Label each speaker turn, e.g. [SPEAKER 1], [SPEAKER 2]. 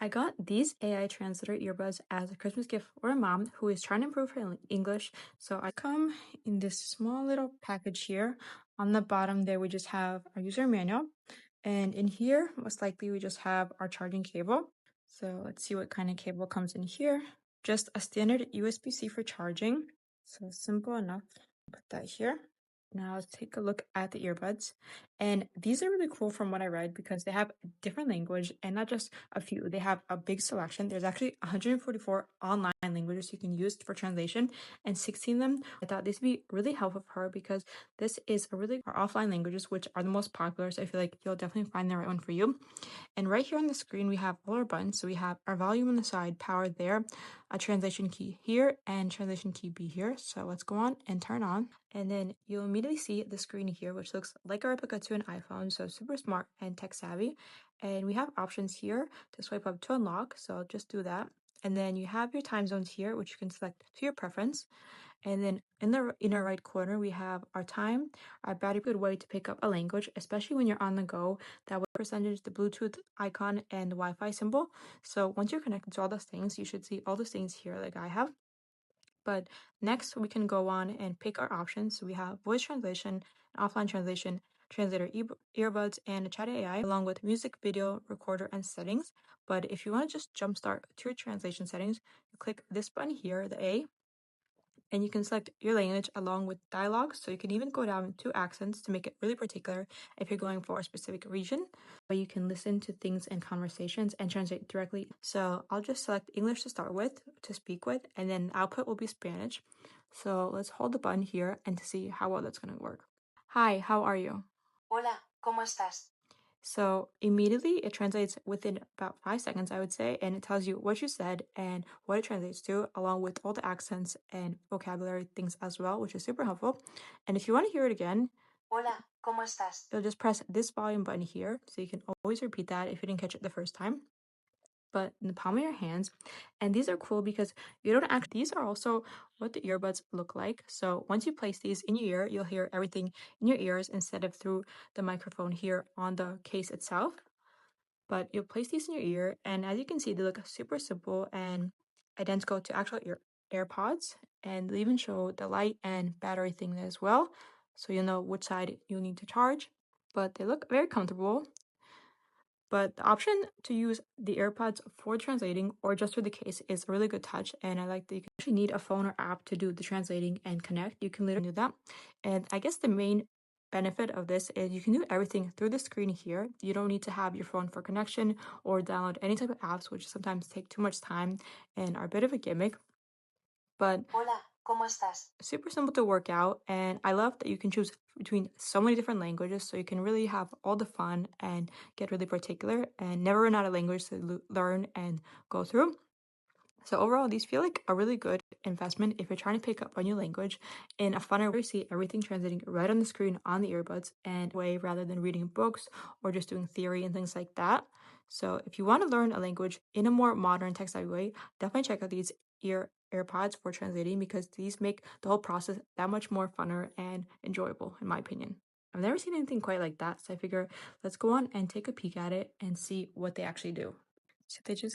[SPEAKER 1] I got these AI translator earbuds as a Christmas gift for a mom who is trying to improve her English. So I come in this small little package here. On the bottom there, we just have our user manual. And in here, most likely we just have our charging cable. So let's see what kind of cable comes in here. Just a standard USB-C for charging. So simple enough. Put that here. Now let's take a look at the earbuds. And these are really cool from what I read because they have different language and not just a few. They have a big selection. There's actually 144 online languages you can use for translation and 16 of them. I thought this would be really helpful for her because this is a really our offline languages, which are the most popular. So I feel like you'll definitely find the right one for you. And right here on the screen, we have all our buttons. So we have our volume on the side, power there, a translation key here, and translation key B here. So let's go on and turn on. And then you'll immediately see the screen here, which looks like a replica to an iPhone. So super smart and tech savvy. And we have options here to swipe up to unlock. So I'll just do that. And then you have your time zones here, which you can select to your preference. And then in the inner right corner, we have our time, our battery, good way to pick up a language, especially when you're on the go. That percentage, the Bluetooth icon, and the Wi-Fi symbol. So once you're connected to all those things, you should see all those things here like I have. But next, we can go on and pick our options. So we have voice translation, offline translation, translator earbuds, and a chat AI, along with music, video, recorder, and settings. But if you want to just jumpstart to your translation settings, you click this button here, the A, and you can select your language along with dialogue. So you can even go down to accents to make it really particular if you're going for a specific region. But you can listen to things and conversations and translate directly. So I'll just select English to start with, to speak with, and then output will be Spanish. So let's hold the button here and to see how well that's going to work. Hi, how are you?
[SPEAKER 2] Hola, ¿cómo estás?
[SPEAKER 1] So immediately it translates within about 5 seconds, I would say, and it tells you what you said and what it translates to, along with all the accents and vocabulary things as well, which is super helpful. And if you want to hear it again,
[SPEAKER 2] Hola, ¿cómo estás?
[SPEAKER 1] you'll just press this volume button here, so you can always repeat that if you didn't catch it the first time. But in the palm of your hands. And these are cool because you don't actually, these are also what the earbuds look like. So once you place these in your ear, you'll hear everything in your ears instead of through the microphone here on the case itself. But you'll place these in your ear, and as you can see, they look super simple and identical to actual AirPods. And they even show the light and battery thing as well, so you'll know which side you need to charge. But they look very comfortable. But the option to use the AirPods for translating or just for the case is a really good touch. And I like that you can actually need a phone or app to do the translating and connect. You can literally do that. And I guess the main benefit of this is you can do everything through the screen here. You don't need to have your phone for connection or download any type of apps, which sometimes take too much time and are a bit of a gimmick. But
[SPEAKER 2] Hola, ¿cómo estás?
[SPEAKER 1] super simple to work out, and I love that you can choose between so many different languages, so you can really have all the fun and get really particular and never run out of language to learn and go through. So overall, these feel like a really good investment if you're trying to pick up a new language in a funner way. You see everything translating right on the screen on the earbuds and way rather than reading books or just doing theory and things like that. So if you want to learn a language in a more modern tech-savvy way, definitely check out these AirPods for translating because these make the whole process that much more funner and enjoyable, in my opinion. I've never seen anything quite like that, so I figure let's go on and take a peek at it and see what they actually do. So they just